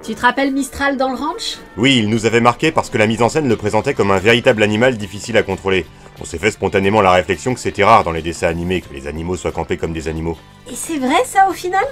Tu te rappelles Mistral dans le ranch? Oui, il nous avait marqué parce que la mise en scène le présentait comme un véritable animal difficile à contrôler. On s'est fait spontanément la réflexion que c'était rare dans les dessins animés que les animaux soient campés comme des animaux. Et c'est vrai ça au final?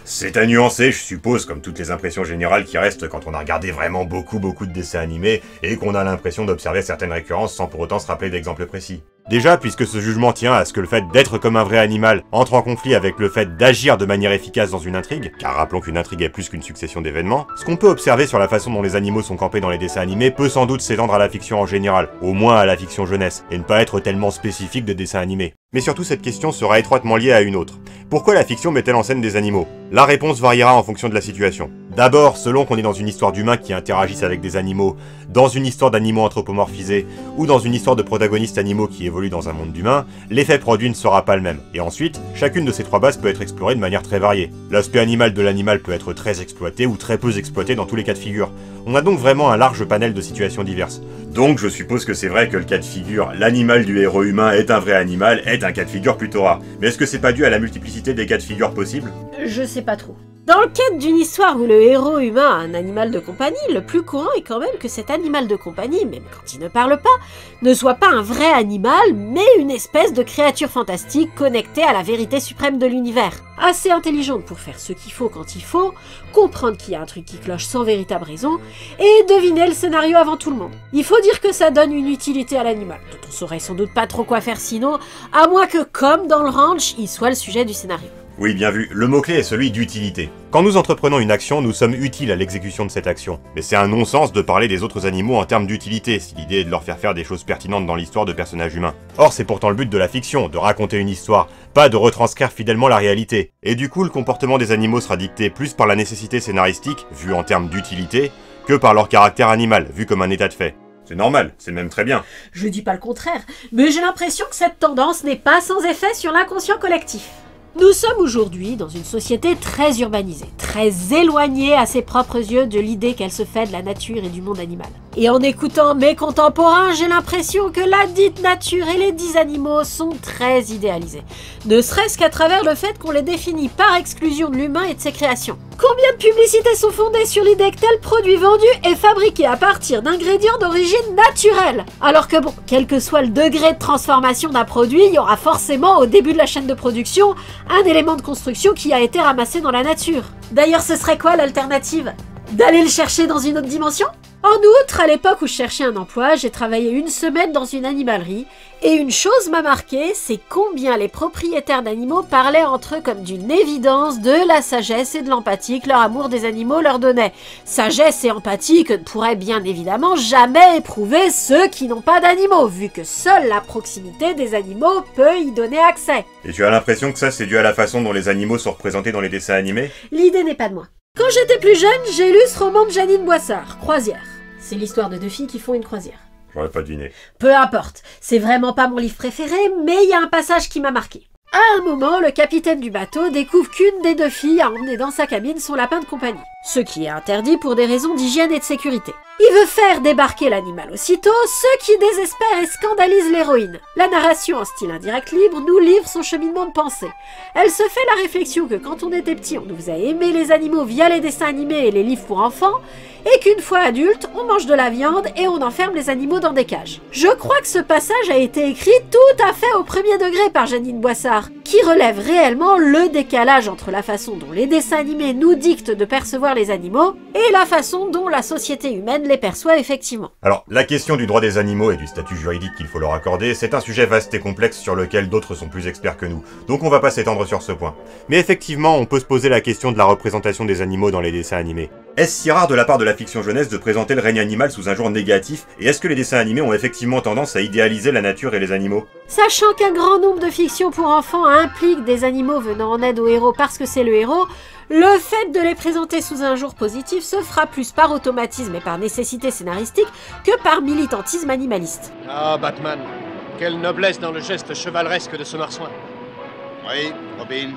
C'est à nuancer, je suppose, comme toutes les impressions générales qui restent quand on a regardé vraiment beaucoup de dessins animés et qu'on a l'impression d'observer certaines récurrences sans pour autant se rappeler d'exemples précis. Déjà, puisque ce jugement tient à ce que le fait d'être comme un vrai animal entre en conflit avec le fait d'agir de manière efficace dans une intrigue, car rappelons qu'une intrigue est plus qu'une succession d'événements, ce qu'on peut observer sur la façon dont les animaux sont campés dans les dessins animés peut sans doute s'étendre à la fiction en général, au moins à la fiction jeunesse, et ne pas être tellement spécifique de dessins animés. Mais surtout cette question sera étroitement liée à une autre. Pourquoi la fiction met-elle en scène des animaux? La réponse variera en fonction de la situation. D'abord, selon qu'on est dans une histoire d'humains qui interagissent avec des animaux, dans une histoire d'animaux anthropomorphisés, ou dans une histoire de protagonistes animaux qui évoluent dans un monde d'humains, l'effet produit ne sera pas le même. Et ensuite, chacune de ces trois bases peut être explorée de manière très variée. L'aspect animal de l'animal peut être très exploité ou très peu exploité dans tous les cas de figure. On a donc vraiment un large panel de situations diverses. Donc je suppose que c'est vrai que le cas de figure, l'animal du héros humain est un vrai animal, est un cas de figure plutôt rare. Mais est-ce que c'est pas dû à la multiplicité des cas de figure possibles? Je sais pas trop. Dans le cadre d'une histoire où le héros humain a un animal de compagnie, le plus courant est quand même que cet animal de compagnie, même quand il ne parle pas, ne soit pas un vrai animal, mais une espèce de créature fantastique connectée à la vérité suprême de l'univers. Assez intelligente pour faire ce qu'il faut quand il faut, comprendre qu'il y a un truc qui cloche sans véritable raison, et deviner le scénario avant tout le monde. Il faut dire que ça donne une utilité à l'animal, dont on saurait sans doute pas trop quoi faire sinon, à moins que, comme dans le ranch, il soit le sujet du scénario. Oui, bien vu, le mot-clé est celui d'utilité. Quand nous entreprenons une action, nous sommes utiles à l'exécution de cette action. Mais c'est un non-sens de parler des autres animaux en termes d'utilité, si l'idée est de leur faire des choses pertinentes dans l'histoire de personnages humains. Or, c'est pourtant le but de la fiction, de raconter une histoire, pas de retranscrire fidèlement la réalité. Et du coup, le comportement des animaux sera dicté plus par la nécessité scénaristique, vue en termes d'utilité, que par leur caractère animal, vu comme un état de fait. C'est normal, c'est même très bien. Je dis pas le contraire, mais j'ai l'impression que cette tendance n'est pas sans effet sur l'inconscient collectif. Nous sommes aujourd'hui dans une société très urbanisée, très éloignée à ses propres yeux de l'idée qu'elle se fait de la nature et du monde animal. Et en écoutant mes contemporains, j'ai l'impression que la dite nature et les dits animaux sont très idéalisés. Ne serait-ce qu'à travers le fait qu'on les définit par exclusion de l'humain et de ses créations. Combien de publicités sont fondées sur l'idée que tel produit vendu est fabriqué à partir d'ingrédients d'origine naturelle? Alors que bon, quel que soit le degré de transformation d'un produit, il y aura forcément au début de la chaîne de production un élément de construction qui a été ramassé dans la nature. D'ailleurs, ce serait quoi l'alternative? D'aller le chercher dans une autre dimension? En outre, à l'époque où je cherchais un emploi, j'ai travaillé une semaine dans une animalerie, et une chose m'a marqué, c'est combien les propriétaires d'animaux parlaient entre eux comme d'une évidence de la sagesse et de l'empathie que leur amour des animaux leur donnait. Sagesse et empathie que ne pourraient bien évidemment jamais éprouver ceux qui n'ont pas d'animaux, vu que seule la proximité des animaux peut y donner accès. Et tu as l'impression que ça c'est dû à la façon dont les animaux sont représentés dans les dessins animés? L'idée n'est pas de moi. Quand j'étais plus jeune, j'ai lu ce roman de Janine Boissard, Croisière. C'est l'histoire de deux filles qui font une croisière. J'aurais pas deviné. Peu importe, c'est vraiment pas mon livre préféré, mais il y a un passage qui m'a marqué. À un moment, le capitaine du bateau découvre qu'une des deux filles a emmené dans sa cabine son lapin de compagnie, ce qui est interdit pour des raisons d'hygiène et de sécurité. Il veut faire débarquer l'animal aussitôt, ce qui désespère et scandalise l'héroïne. La narration en style indirect libre nous livre son cheminement de pensée. Elle se fait la réflexion que quand on était petit, on nous a aimé les animaux via les dessins animés et les livres pour enfants, et qu'une fois adulte, on mange de la viande et on enferme les animaux dans des cages. Je crois que ce passage a été écrit tout à fait au premier degré par Janine Boissard, qui relève réellement le décalage entre la façon dont les dessins animés nous dictent de percevoir les animaux et la façon dont la société humaine les perçoit effectivement. Alors, la question du droit des animaux et du statut juridique qu'il faut leur accorder, c'est un sujet vaste et complexe sur lequel d'autres sont plus experts que nous, donc on va pas s'étendre sur ce point. Mais effectivement, on peut se poser la question de la représentation des animaux dans les dessins animés. Est-ce si rare de la part de la fiction jeunesse de présenter le règne animal sous un jour négatif, et est-ce que les dessins animés ont effectivement tendance à idéaliser la nature et les animaux? Sachant qu'un grand nombre de fictions pour enfants impliquent des animaux venant en aide au héros parce que c'est le héros, le fait de les présenter sous un jour positif se fera plus par automatisme et par nécessité scénaristique que par militantisme animaliste. Ah, Batman, quelle noblesse dans le geste chevaleresque de ce marsouin. Oui, Robin.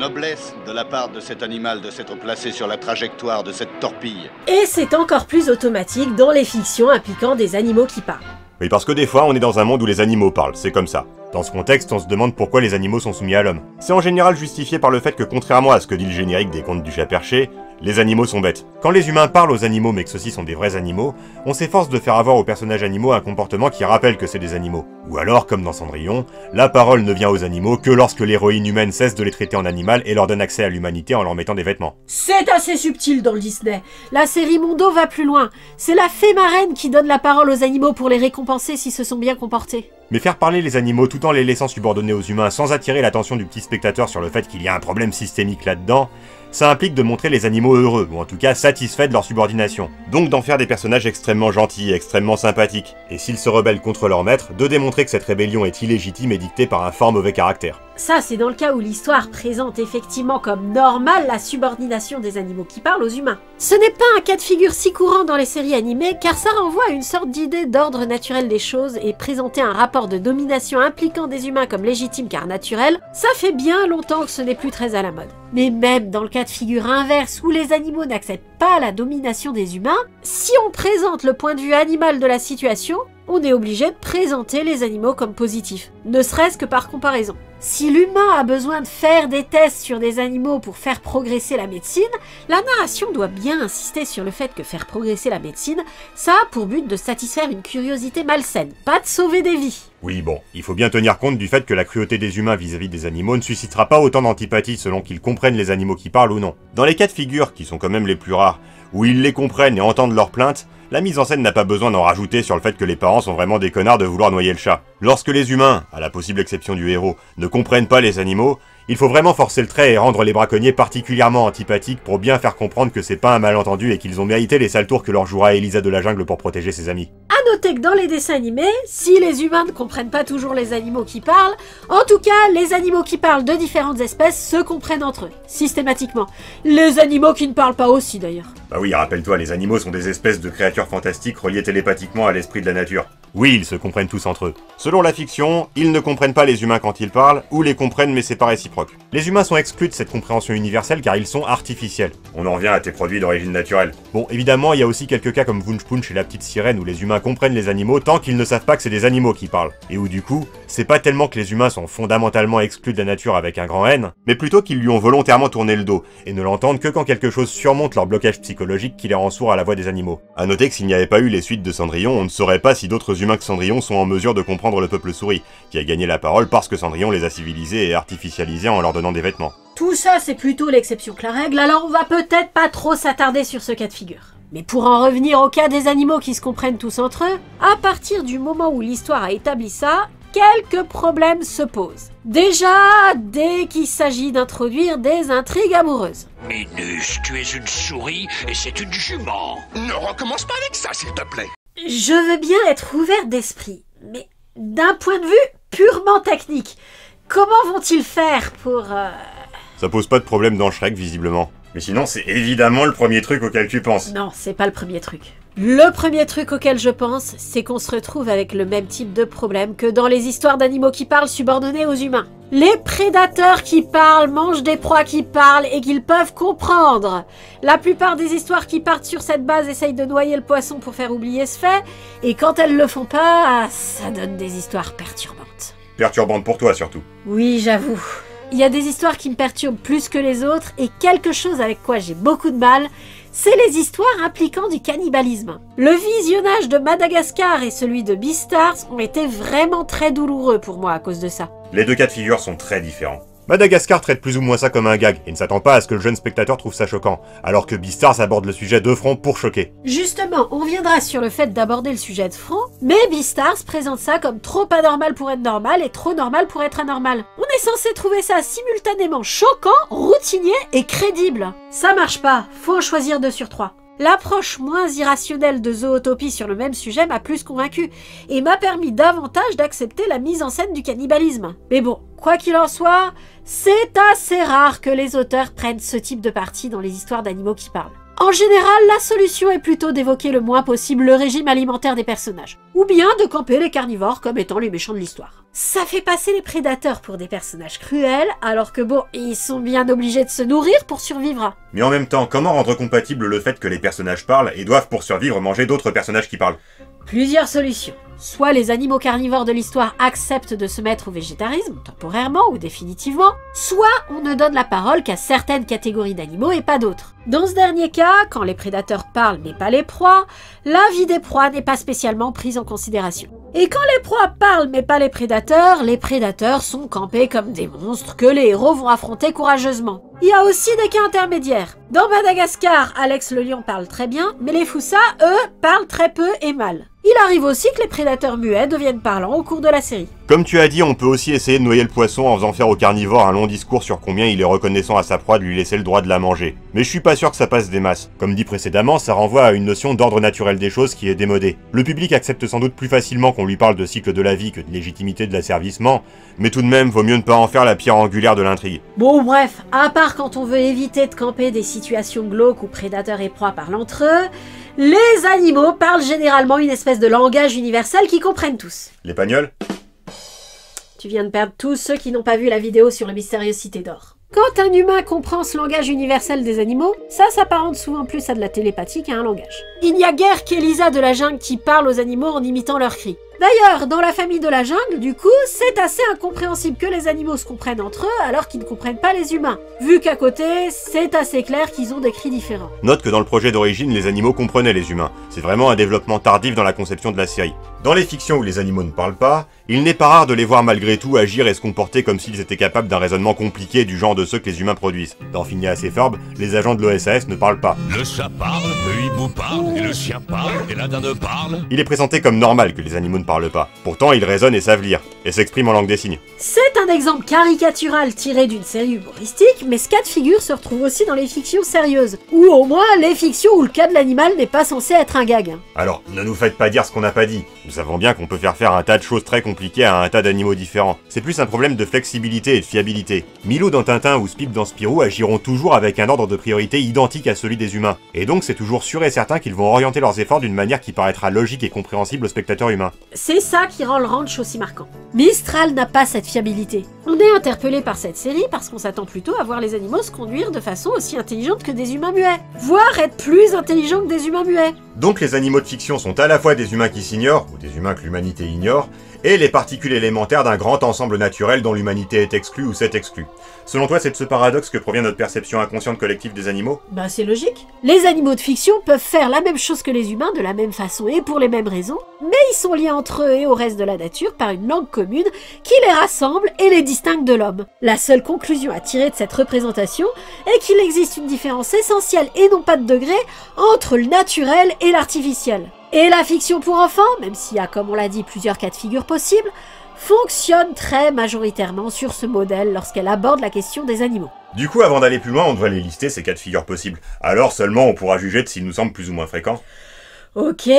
Noblesse de la part de cet animal de s'être placé sur la trajectoire de cette torpille. Et c'est encore plus automatique dans les fictions impliquant des animaux qui parlent. Oui, parce que des fois, on est dans un monde où les animaux parlent, c'est comme ça. Dans ce contexte, on se demande pourquoi les animaux sont soumis à l'homme. C'est en général justifié par le fait que, contrairement à ce que dit le générique des Contes du Chat Perché, Les animaux sont bêtes. Quand les humains parlent aux animaux mais que ceux-ci sont des vrais animaux, on s'efforce de faire avoir aux personnages animaux un comportement qui rappelle que c'est des animaux. Ou alors, comme dans Cendrillon, la parole ne vient aux animaux que lorsque l'héroïne humaine cesse de les traiter en animal et leur donne accès à l'humanité en leur mettant des vêtements. C'est assez subtil dans le Disney. La série Mondo va plus loin. C'est la fée marraine qui donne la parole aux animaux pour les récompenser s'ils se sont bien comportés. Mais faire parler les animaux tout en les laissant subordonnés aux humains sans attirer l'attention du petit spectateur sur le fait qu'il y a un problème systémique là-dedans, ça implique de montrer les animaux heureux, ou en tout cas satisfaits de leur subordination. Donc d'en faire des personnages extrêmement gentils, extrêmement sympathiques, et s'ils se rebellent contre leur maître, de démontrer que cette rébellion est illégitime et dictée par un fort mauvais caractère. Ça, c'est dans le cas où l'histoire présente effectivement comme normal la subordination des animaux qui parlent aux humains. Ce n'est pas un cas de figure si courant dans les séries animées, car ça renvoie à une sorte d'idée d'ordre naturel des choses, et présenter un rapport de domination impliquant des humains comme légitime car naturel, ça fait bien longtemps que ce n'est plus très à la mode. Mais même dans le cas de figure inverse où les animaux n'acceptent pas la domination des humains, si on présente le point de vue animal de la situation, on est obligé de présenter les animaux comme positifs, ne serait-ce que par comparaison. Si l'humain a besoin de faire des tests sur des animaux pour faire progresser la médecine, la narration doit bien insister sur le fait que faire progresser la médecine, ça a pour but de satisfaire une curiosité malsaine, pas de sauver des vies. Oui bon, il faut bien tenir compte du fait que la cruauté des humains vis-à-vis des animaux ne suscitera pas autant d'antipathie selon qu'ils comprennent les animaux qui parlent ou non. Dans les cas de figure, qui sont quand même les plus rares, où ils les comprennent et entendent leurs plaintes, la mise en scène n'a pas besoin d'en rajouter sur le fait que les parents sont vraiment des connards de vouloir noyer le chat. Lorsque les humains, à la possible exception du héros, ne comprennent pas les animaux, il faut vraiment forcer le trait et rendre les braconniers particulièrement antipathiques pour bien faire comprendre que c'est pas un malentendu et qu'ils ont mérité les sales tours que leur jouera Elisa de la jungle pour protéger ses amis. À noter que dans les dessins animés, si les humains ne comprennent pas toujours les animaux qui parlent, en tout cas, les animaux qui parlent de différentes espèces se comprennent entre eux, systématiquement. Les animaux qui ne parlent pas aussi, d'ailleurs. Bah oui, rappelle-toi, les animaux sont des espèces de créatures fantastiques reliées télépathiquement à l'esprit de la nature. Oui, ils se comprennent tous entre eux. Selon la fiction, ils ne comprennent pas les humains quand ils parlent, ou les comprennent mais c'est pas réciproque. Les humains sont exclus de cette compréhension universelle car ils sont artificiels. On en revient à tes produits d'origine naturelle. Bon, évidemment, il y a aussi quelques cas comme Wunsch Punch et la petite sirène où les humains comprennent les animaux tant qu'ils ne savent pas que c'est des animaux qui parlent. Et où du coup, c'est pas tellement que les humains sont fondamentalement exclus de la nature avec un grand N, mais plutôt qu'ils lui ont volontairement tourné le dos, et ne l'entendent que quand quelque chose surmonte leur blocage psychologique qui les rend sourds à la voix des animaux. A noter que s'il n'y avait pas eu les suites de Cendrillon, on ne saurait pas si d'autres humains que Cendrillon sont en mesure de comprendre le peuple souris, qui a gagné la parole parce que Cendrillon les a civilisés et artificialisés en leur donnant des vêtements. Tout ça, c'est plutôt l'exception que la règle, alors on va peut-être pas trop s'attarder sur ce cas de figure. Mais pour en revenir au cas des animaux qui se comprennent tous entre eux, à partir du moment où l'histoire a établi ça, quelques problèmes se posent. Déjà, dès qu'il s'agit d'introduire des intrigues amoureuses. Minus, tu es une souris et c'est une jument. Ne recommence pas avec ça, s'il te plaît. Je veux bien être ouvert d'esprit, mais d'un point de vue purement technique, comment vont-ils faire pour... Ça pose pas de problème dans Shrek, visiblement. Mais sinon, c'est évidemment le premier truc auquel tu penses. Non, c'est pas le premier truc. Le premier truc auquel je pense, c'est qu'on se retrouve avec le même type de problème que dans les histoires d'animaux qui parlent subordonnés aux humains. Les prédateurs qui parlent mangent des proies qui parlent et qu'ils peuvent comprendre. La plupart des histoires qui partent sur cette base essayent de noyer le poisson pour faire oublier ce fait, et quand elles le font pas, ça donne des histoires perturbantes. Perturbante pour toi, surtout. Oui, j'avoue. Il y a des histoires qui me perturbent plus que les autres, et quelque chose avec quoi j'ai beaucoup de mal, c'est les histoires impliquant du cannibalisme. Le visionnage de Madagascar et celui de Beastars ont été vraiment très douloureux pour moi à cause de ça. Les deux cas de figure sont très différents. Madagascar traite plus ou moins ça comme un gag, et ne s'attend pas à ce que le jeune spectateur trouve ça choquant, alors que Beastars aborde le sujet de front pour choquer. Justement, on reviendra sur le fait d'aborder le sujet de front, mais Beastars présente ça comme trop anormal pour être normal et trop normal pour être anormal. On est censé trouver ça simultanément choquant, routinier et crédible. Ça marche pas, faut en choisir 2 sur 3. L'approche moins irrationnelle de Zootopie sur le même sujet m'a plus convaincu et m'a permis davantage d'accepter la mise en scène du cannibalisme. Mais bon, quoi qu'il en soit, c'est assez rare que les auteurs prennent ce type de parti dans les histoires d'animaux qui parlent. En général, la solution est plutôt d'évoquer le moins possible le régime alimentaire des personnages, ou bien de camper les carnivores comme étant les méchants de l'histoire. Ça fait passer les prédateurs pour des personnages cruels, alors que bon, ils sont bien obligés de se nourrir pour survivre. Mais en même temps, comment rendre compatible le fait que les personnages parlent et doivent pour survivre manger d'autres personnages qui parlent? Plusieurs solutions. Soit les animaux carnivores de l'histoire acceptent de se mettre au végétarisme, temporairement ou définitivement, soit on ne donne la parole qu'à certaines catégories d'animaux et pas d'autres. Dans ce dernier cas, quand les prédateurs parlent mais pas les proies, la vie des proies n'est pas spécialement prise en considération. Et quand les proies parlent mais pas les prédateurs sont campés comme des monstres que les héros vont affronter courageusement. Il y a aussi des cas intermédiaires. Dans Madagascar, Alex le lion parle très bien, mais les Foussas, eux, parlent très peu et mal. Il arrive aussi que les prédateurs muets deviennent parlants au cours de la série. Comme tu as dit, on peut aussi essayer de noyer le poisson en faisant faire au carnivore un long discours sur combien il est reconnaissant à sa proie de lui laisser le droit de la manger. Mais je suis pas sûr que ça passe des masses. Comme dit précédemment, ça renvoie à une notion d'ordre naturel des choses qui est démodée. Le public accepte sans doute plus facilement qu'on lui parle de cycle de la vie que de légitimité de l'asservissement, mais tout de même, vaut mieux ne pas en faire la pierre angulaire de l'intrigue. Bon bref, à part quand on veut éviter de camper des situations glauques où prédateurs et proies parlent entre eux, les animaux parlent généralement une espèce de langage universel qu'ils comprennent tous. L'épagnol ? Tu viens de perdre tous ceux qui n'ont pas vu la vidéo sur le mystérieux Cité d'Or. Quand un humain comprend ce langage universel des animaux, ça s'apparente souvent plus à de la télépathie qu'à un langage. Il n'y a guère qu'Elisa de la jungle qui parle aux animaux en imitant leurs cris. D'ailleurs, dans la famille de la jungle, du coup, c'est assez incompréhensible que les animaux se comprennent entre eux alors qu'ils ne comprennent pas les humains. Vu qu'à côté, c'est assez clair qu'ils ont des cris différents. Note que dans le projet d'origine, les animaux comprenaient les humains. C'est vraiment un développement tardif dans la conception de la série. Dans les fictions où les animaux ne parlent pas, il n'est pas rare de les voir malgré tout agir et se comporter comme s'ils étaient capables d'un raisonnement compliqué du genre de ceux que les humains produisent. Dans Phineas et Ferb, les agents de l'OSAS ne parlent pas. Le chat parle, le hibou parle, et le chien parle, et la dinde parle. Il est présenté comme normal que les animaux ne parlent pas. Pourtant, ils raisonnent et savent lire, et s'expriment en langue des signes. C'est un exemple caricatural tiré d'une série humoristique, mais ce cas de figure se retrouve aussi dans les fictions sérieuses, ou au moins les fictions où le cas de l'animal n'est pas censé être un gag. Alors, ne nous faites pas dire ce qu'on n'a pas dit. Nous savons bien qu'on peut faire un tas de choses très compliquées à un tas d'animaux différents. C'est plus un problème de flexibilité et de fiabilité. Milou dans Tintin ou Spip dans Spirou agiront toujours avec un ordre de priorité identique à celui des humains. Et donc c'est toujours sûr et certain qu'ils vont orienter leurs efforts d'une manière qui paraîtra logique et compréhensible au spectateur humain. C'est ça qui rend le ranch aussi marquant. Mistral n'a pas cette fiabilité. On est interpellé par cette série parce qu'on s'attend plutôt à voir les animaux se conduire de façon aussi intelligente que des humains muets, voire être plus intelligents que des humains muets. Donc les animaux de fiction sont à la fois des humains qui s'ignorent, ou des humains que l'humanité ignore, et les particules élémentaires d'un grand ensemble naturel dont l'humanité est exclue ou s'est exclue. Selon toi, c'est de ce paradoxe que provient notre perception inconsciente collective des animaux ? Bah c'est logique. Les animaux de fiction peuvent faire la même chose que les humains de la même façon et pour les mêmes raisons, mais ils sont liés entre eux et au reste de la nature par une langue commune qui les rassemble et les distingue de l'homme. La seule conclusion à tirer de cette représentation est qu'il existe une différence essentielle et non pas de degré entre le naturel et l'artificiel. Et la fiction pour enfants, même s'il y a, comme on l'a dit, plusieurs cas de figure possibles, fonctionne très majoritairement sur ce modèle lorsqu'elle aborde la question des animaux. Du coup, avant d'aller plus loin, on devrait les lister, ces cas de figure possibles. Alors seulement on pourra juger de s'ils nous semblent plus ou moins fréquents. Ok.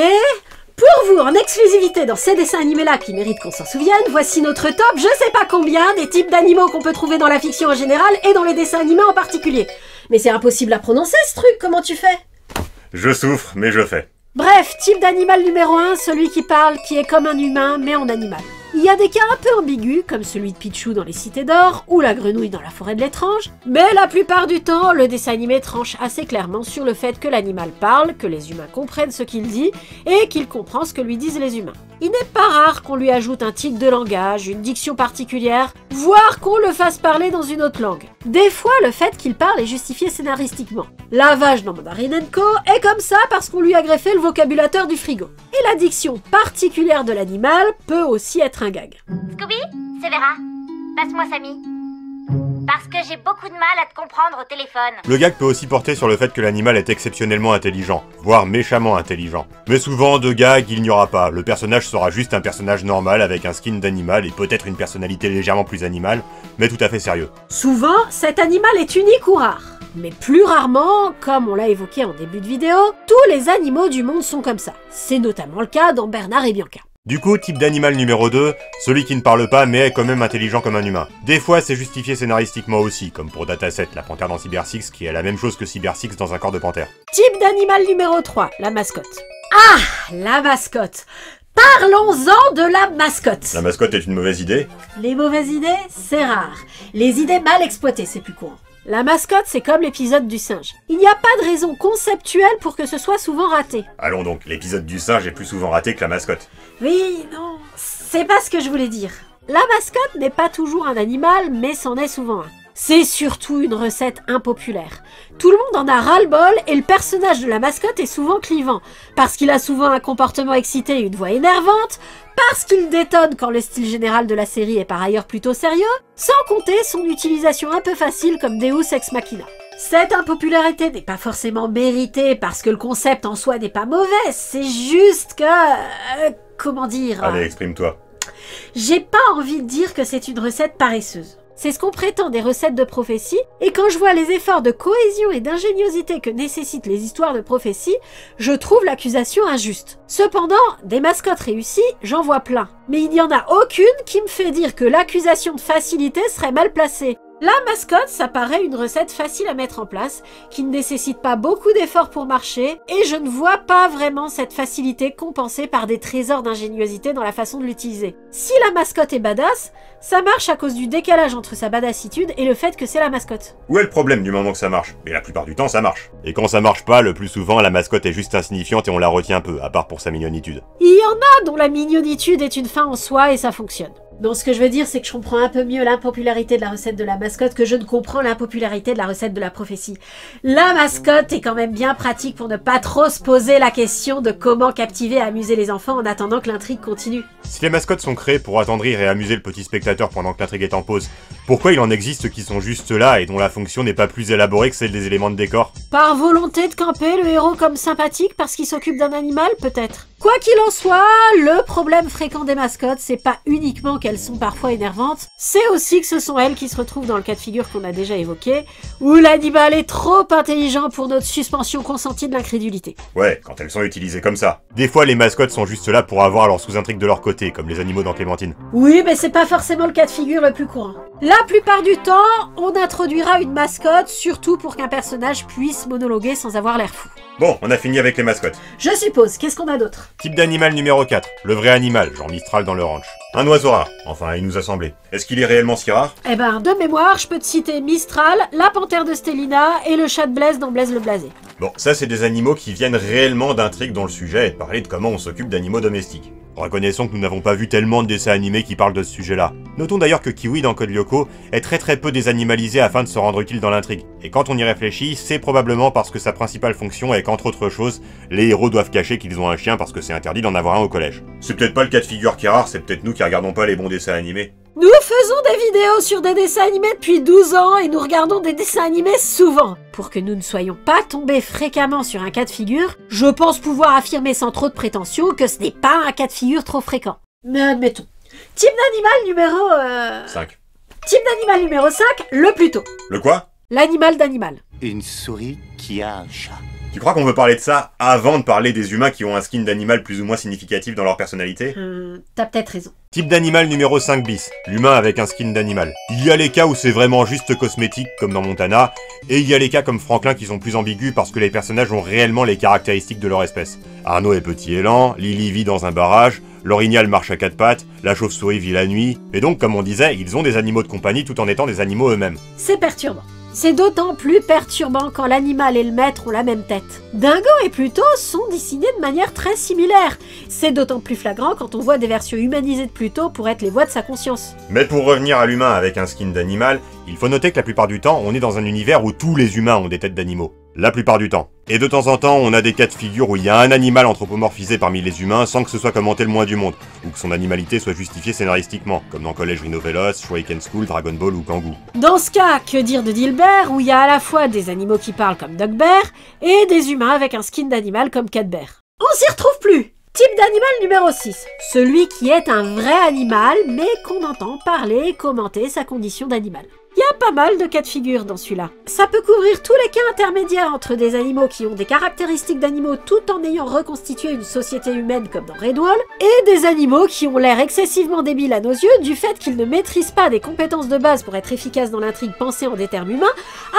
Pour vous, en exclusivité dans ces dessins animés-là qui méritent qu'on s'en souvienne, voici notre top, je sais pas combien, des types d'animaux qu'on peut trouver dans la fiction en général et dans les dessins animés en particulier. Mais c'est impossible à prononcer ce truc, comment tu fais ? Je souffre, mais je fais. Bref, type d'animal numéro 1, celui qui parle, qui est comme un humain, mais en animal. Il y a des cas un peu ambigus, comme celui de Pichou dans les Cités d'Or, ou la grenouille dans la forêt de l'étrange, mais la plupart du temps, le dessin animé tranche assez clairement sur le fait que l'animal parle, que les humains comprennent ce qu'il dit, et qu'il comprend ce que lui disent les humains. Il n'est pas rare qu'on lui ajoute un tic de langage, une diction particulière, voire qu'on le fasse parler dans une autre langue. Des fois, le fait qu'il parle est justifié scénaristiquement. La vache dans Mandarine & Co est comme ça parce qu'on lui a greffé le vocabulateur du frigo. Et la diction particulière de l'animal peut aussi être un gag. Scooby, c'est Vera. Passe-moi Samy. Parce que j'ai beaucoup de mal à te comprendre au téléphone. Le gag peut aussi porter sur le fait que l'animal est exceptionnellement intelligent, voire méchamment intelligent. Mais souvent, de gag, il n'y aura pas. Le personnage sera juste un personnage normal avec un skin d'animal et peut-être une personnalité légèrement plus animale, mais tout à fait sérieux. Souvent, cet animal est unique ou rare. Mais plus rarement, comme on l'a évoqué en début de vidéo, tous les animaux du monde sont comme ça. C'est notamment le cas dans Bernard et Bianca. Du coup, type d'animal numéro 2, celui qui ne parle pas mais est quand même intelligent comme un humain. Des fois, c'est justifié scénaristiquement aussi, comme pour Dataset, la panthère dans Cyber Six, qui est la même chose que Cyber Six dans un corps de panthère. Type d'animal numéro 3, la mascotte. Ah, la mascotte. Parlons-en de la mascotte. La mascotte est une mauvaise idée ? Les mauvaises idées, c'est rare. Les idées mal exploitées, c'est plus courant. La mascotte, c'est comme l'épisode du singe. Il n'y a pas de raison conceptuelle pour que ce soit souvent raté. Allons donc, l'épisode du singe est plus souvent raté que la mascotte. Oui, non, c'est pas ce que je voulais dire. La mascotte n'est pas toujours un animal, mais c'en est souvent un. C'est surtout une recette impopulaire. Tout le monde en a ras-le-bol et le personnage de la mascotte est souvent clivant, parce qu'il a souvent un comportement excité et une voix énervante, parce qu'il détonne quand le style général de la série est par ailleurs plutôt sérieux, sans compter son utilisation un peu facile comme Deus Ex Machina. Cette impopularité n'est pas forcément méritée parce que le concept en soi n'est pas mauvais, c'est juste que... comment dire... Allez, exprime-toi. J'ai pas envie de dire que c'est une recette paresseuse. C'est ce qu'on prétend des recettes de prophétie, et quand je vois les efforts de cohésion et d'ingéniosité que nécessitent les histoires de prophétie, je trouve l'accusation injuste. Cependant, des mascottes réussies, j'en vois plein. Mais il n'y en a aucune qui me fait dire que l'accusation de facilité serait mal placée. La mascotte, ça paraît une recette facile à mettre en place, qui ne nécessite pas beaucoup d'efforts pour marcher, et je ne vois pas vraiment cette facilité compensée par des trésors d'ingéniosité dans la façon de l'utiliser. Si la mascotte est badass, ça marche à cause du décalage entre sa badassitude et le fait que c'est la mascotte. Où est le problème du moment que ça marche? Et la plupart du temps, ça marche. Et quand ça marche pas, le plus souvent, la mascotte est juste insignifiante et on la retient peu, à part pour sa mignonitude. Il y en a dont la mignonitude est une fin en soi et ça fonctionne. Donc ce que je veux dire, c'est que je comprends un peu mieux l'impopularité de la recette de la mascotte que je ne comprends l'impopularité de la recette de la prophétie. La mascotte est quand même bien pratique pour ne pas trop se poser la question de comment captiver et amuser les enfants en attendant que l'intrigue continue. Si les mascottes sont créées pour attendrir et amuser le petit spectateur pendant que l'intrigue est en pause, pourquoi il en existe qui sont juste là et dont la fonction n'est pas plus élaborée que celle des éléments de décor? Par volonté de camper le héros comme sympathique parce qu'il s'occupe d'un animal, peut-être. Quoi qu'il en soit, le problème fréquent des mascottes, c'est pas uniquement qu'elles sont parfois énervantes, c'est aussi que ce sont elles qui se retrouvent dans le cas de figure qu'on a déjà évoqué, où l'animal est trop intelligent pour notre suspension consentie de l'incrédulité. Ouais, quand elles sont utilisées comme ça. Des fois, les mascottes sont juste là pour avoir leur sous-intrigue de leur côté, comme les animaux dans Clémentine. Oui, mais c'est pas forcément le cas de figure le plus courant. La plupart du temps, on introduira une mascotte, surtout pour qu'un personnage puisse monologuer sans avoir l'air fou. Bon, on a fini avec les mascottes. Je suppose, qu'est-ce qu'on a d'autre? Type d'animal numéro 4, le vrai animal, genre Mistral dans le ranch. Un oiseau rare, enfin il nous a semblé. Est-ce qu'il est réellement si rare? Eh ben, de mémoire, je peux te citer Mistral, la panthère de Stélina et le chat de Blaise dans Blaise le Blasé. Bon, ça c'est des animaux qui viennent réellement d'intrigues dont le sujet est de parler de comment on s'occupe d'animaux domestiques. Reconnaissons que nous n'avons pas vu tellement de dessins animés qui parlent de ce sujet-là. Notons d'ailleurs que Kiwi dans Code Lyoko est très peu désanimalisé afin de se rendre utile dans l'intrigue. Et quand on y réfléchit, c'est probablement parce que sa principale fonction est qu'entre autres choses, les héros doivent cacher qu'ils ont un chien parce que c'est interdit d'en avoir un au collège. C'est peut-être pas le cas de figure qui est rare, c'est peut-être nous qui regardons pas les bons dessins animés. Nous faisons des vidéos sur des dessins animés depuis 12 ans et nous regardons des dessins animés souvent. Pour que nous ne soyons pas tombés fréquemment sur un cas de figure, je pense pouvoir affirmer sans trop de prétention que ce n'est pas un cas de figure trop fréquent. Mais admettons. Type d'animal numéro... 5. Type d'animal numéro 5, le Pluto. Le quoi? L'animal d'animal. Une souris qui a un chat. Tu crois qu'on veut parler de ça avant de parler des humains qui ont un skin d'animal plus ou moins significatif dans leur personnalité? T'as peut-être raison. Type d'animal numéro 5 bis, l'humain avec un skin d'animal. Il y a les cas où c'est vraiment juste cosmétique, comme dans Montana, et il y a les cas comme Franklin qui sont plus ambigus parce que les personnages ont réellement les caractéristiques de leur espèce. Arnaud est petit et lent, Lily vit dans un barrage, l'orignal marche à quatre pattes, la chauve-souris vit la nuit, et donc comme on disait, ils ont des animaux de compagnie tout en étant des animaux eux-mêmes. C'est perturbant. C'est d'autant plus perturbant quand l'animal et le maître ont la même tête. Dingo et Pluto sont dessinés de manière très similaire. C'est d'autant plus flagrant quand on voit des versions humanisées de Pluto pour être les voix de sa conscience. Mais pour revenir à l'humain avec un skin d'animal, il faut noter que la plupart du temps, on est dans un univers où tous les humains ont des têtes d'animaux. La plupart du temps. Et de temps en temps, on a des cas de figure où il y a un animal anthropomorphisé parmi les humains sans que ce soit commenté le moins du monde, ou que son animalité soit justifiée scénaristiquement, comme dans Collège Rhino Veloz, Shuriken School, Dragon Ball ou Kangoo. Dans ce cas, que dire de Dilbert, où il y a à la fois des animaux qui parlent comme Dogbear, et des humains avec un skin d'animal comme Catbear. On s'y retrouve plus! Type d'animal numéro 6, celui qui est un vrai animal, mais qu'on entend parler et commenter sa condition d'animal. Il y a pas mal de cas de figure dans celui-là. Ça peut couvrir tous les cas intermédiaires entre des animaux qui ont des caractéristiques d'animaux tout en ayant reconstitué une société humaine comme dans Redwall, et des animaux qui ont l'air excessivement débiles à nos yeux du fait qu'ils ne maîtrisent pas des compétences de base pour être efficaces dans l'intrigue pensée en des termes humains,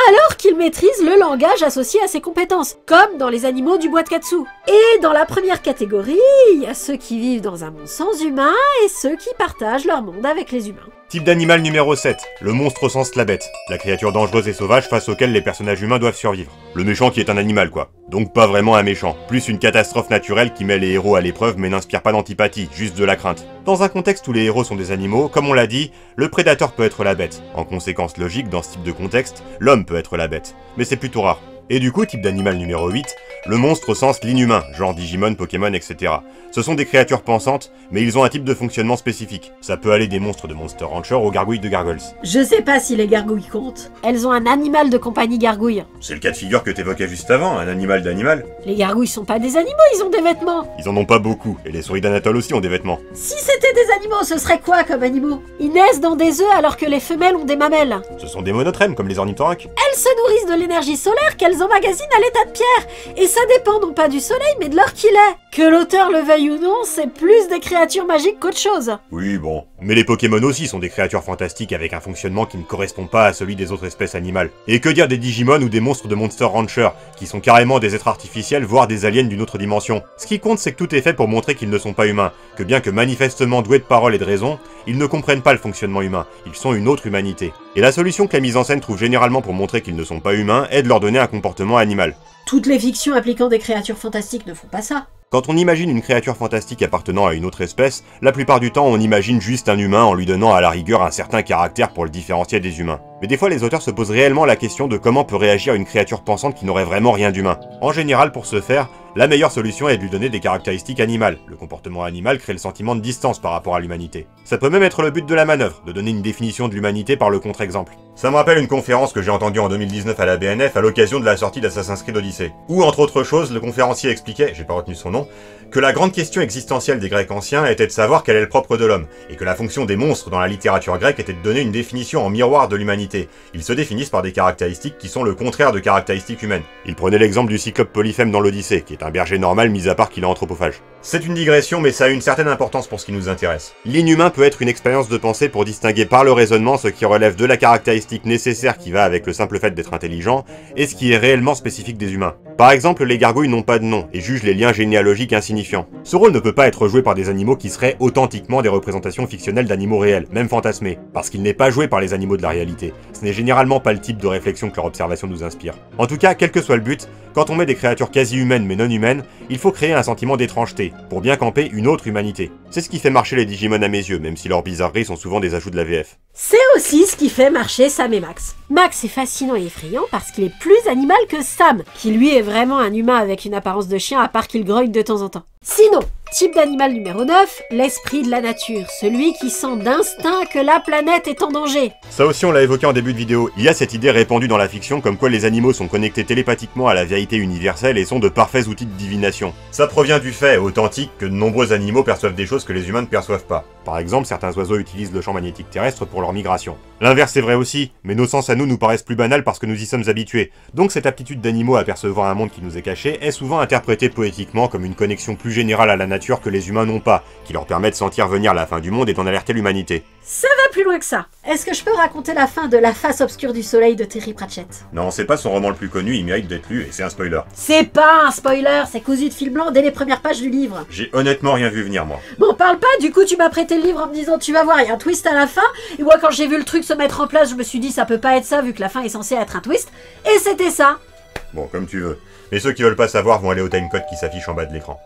alors qu'ils maîtrisent le langage associé à ces compétences, comme dans les animaux du bois de Katsu. Et dans la première catégorie, il y a ceux qui vivent dans un monde sans humains et ceux qui partagent leur monde avec les humains. Type d'animal numéro 7, le monstre au sens la bête, la créature dangereuse et sauvage face auquel les personnages humains doivent survivre. Le méchant qui est un animal quoi, donc pas vraiment un méchant, plus une catastrophe naturelle qui met les héros à l'épreuve mais n'inspire pas d'antipathie, juste de la crainte. Dans un contexte où les héros sont des animaux, comme on l'a dit, le prédateur peut être la bête. En conséquence logique, dans ce type de contexte, l'homme peut être la bête, mais c'est plutôt rare. Et du coup, type d'animal numéro 8, le monstre au sens l'inhumain, genre Digimon, Pokémon, etc. Ce sont des créatures pensantes, mais ils ont un type de fonctionnement spécifique. Ça peut aller des monstres de Monster Rancher aux gargouilles de Gargoyles. Je sais pas si les gargouilles comptent. Elles ont un animal de compagnie gargouille. C'est le cas de figure que t'évoquais juste avant, un animal d'animal. Les gargouilles sont pas des animaux, ils ont des vêtements. Ils en ont pas beaucoup, et les souris d'Anatole aussi ont des vêtements. Si c'était des animaux, ce serait quoi comme animaux? Ils naissent dans des œufs alors que les femelles ont des mamelles. Ce sont des monotrèmes comme les ornithorynques. Elles se nourrissent de l'énergie solaire qu'elles emmagasinent à l'état de pierre. Et ça dépend non pas du soleil, mais de l'heure qu'il est. Que l'auteur le veuille ou non, c'est plus des créatures magiques qu'autre chose. Oui, bon. Mais les Pokémon aussi sont des créatures fantastiques avec un fonctionnement qui ne correspond pas à celui des autres espèces animales. Et que dire des Digimon ou des monstres de Monster Rancher, qui sont carrément des êtres artificiels, voire des aliens d'une autre dimension. Ce qui compte, c'est que tout est fait pour montrer qu'ils ne sont pas humains, que bien que manifestement doués de parole et de raison, ils ne comprennent pas le fonctionnement humain, ils sont une autre humanité. Et la solution que la mise en scène trouve généralement pour montrer qu'ils ne sont pas humains est de leur donner un comportement animal. Toutes les fictions impliquant des créatures fantastiques ne font pas ça. Quand on imagine une créature fantastique appartenant à une autre espèce, la plupart du temps on imagine juste un humain en lui donnant à la rigueur un certain caractère pour le différencier des humains. Mais des fois les auteurs se posent réellement la question de comment peut réagir une créature pensante qui n'aurait vraiment rien d'humain. En général, pour ce faire, la meilleure solution est de lui donner des caractéristiques animales. Le comportement animal crée le sentiment de distance par rapport à l'humanité. Ça peut même être le but de la manœuvre, de donner une définition de l'humanité par le contre-exemple. Ça me rappelle une conférence que j'ai entendue en 2019 à la BNF à l'occasion de la sortie d'Assassin's Creed Odyssey, où entre autres choses, le conférencier expliquait, j'ai pas retenu son nom, que la grande question existentielle des Grecs anciens était de savoir quel est le propre de l'homme, et que la fonction des monstres dans la littérature grecque était de donner une définition en miroir de l'humanité. Ils se définissent par des caractéristiques qui sont le contraire de caractéristiques humaines. Il prenait l'exemple du cyclope Polyphème dans l'Odyssée, qui est un berger normal mis à part qu'il est anthropophage. C'est une digression, mais ça a une certaine importance pour ce qui nous intéresse. L'inhumain peut être une expérience de pensée pour distinguer par le raisonnement ce qui relève de la caractéristique nécessaire qui va avec le simple fait d'être intelligent, et ce qui est réellement spécifique des humains. Par exemple, les gargouilles n'ont pas de nom, et jugent les liens généalogiques insignifiants. Ce rôle ne peut pas être joué par des animaux qui seraient authentiquement des représentations fictionnelles d'animaux réels, même fantasmés, parce qu'il n'est pas joué par les animaux de la réalité. Ce n'est généralement pas le type de réflexion que leur observation nous inspire. En tout cas, quel que soit le but, quand on met des créatures quasi humaines mais non humaines, il faut créer un sentiment d'étrangeté, pour bien camper une autre humanité. C'est ce qui fait marcher les Digimon à mes yeux, même si leurs bizarreries sont souvent des ajouts de la VF. C'est aussi ce qui fait marcher Sam et Max. Max est fascinant et effrayant parce qu'il est plus animal que Sam, qui lui est vraiment un humain avec une apparence de chien à part qu'il grogne de temps en temps. Sinon, type d'animal numéro 9, l'esprit de la nature, celui qui sent d'instinct que la planète est en danger. Ça aussi on l'a évoqué en début de vidéo, il y a cette idée répandue dans la fiction comme quoi les animaux sont connectés télépathiquement à la vérité universelle et sont de parfaits outils de divination. Ça provient du fait authentique que de nombreux animaux perçoivent des choses que les humains ne perçoivent pas. Par exemple, certains oiseaux utilisent le champ magnétique terrestre pour leur migration. L'inverse est vrai aussi, mais nos sens à nous paraissent plus banals parce que nous y sommes habitués. Donc cette aptitude d'animaux à percevoir un monde qui nous est caché est souvent interprétée poétiquement comme une connexion plus générale à la nature que les humains n'ont pas, qui leur permet de sentir venir la fin du monde et d'en alerter l'humanité. Ça va plus loin que ça. Est-ce que je peux raconter la fin de La face obscure du soleil de Terry Pratchett? Non, c'est pas son roman le plus connu, il mérite d'être lu et c'est un spoiler. C'est pas un spoiler, c'est cousu de fil blanc dès les premières pages du livre. J'ai honnêtement rien vu venir moi. Bon, parle pas, du coup tu m'as prêté le livre en me disant tu vas voir, il y a un twist à la fin, et moi quand j'ai vu le truc se mettre en place, je me suis dit ça peut pas être ça vu que la fin est censée être un twist, et c'était ça. Bon, comme tu veux. Mais ceux qui veulent pas savoir vont aller au timecode qui s'affiche en bas de l'écran.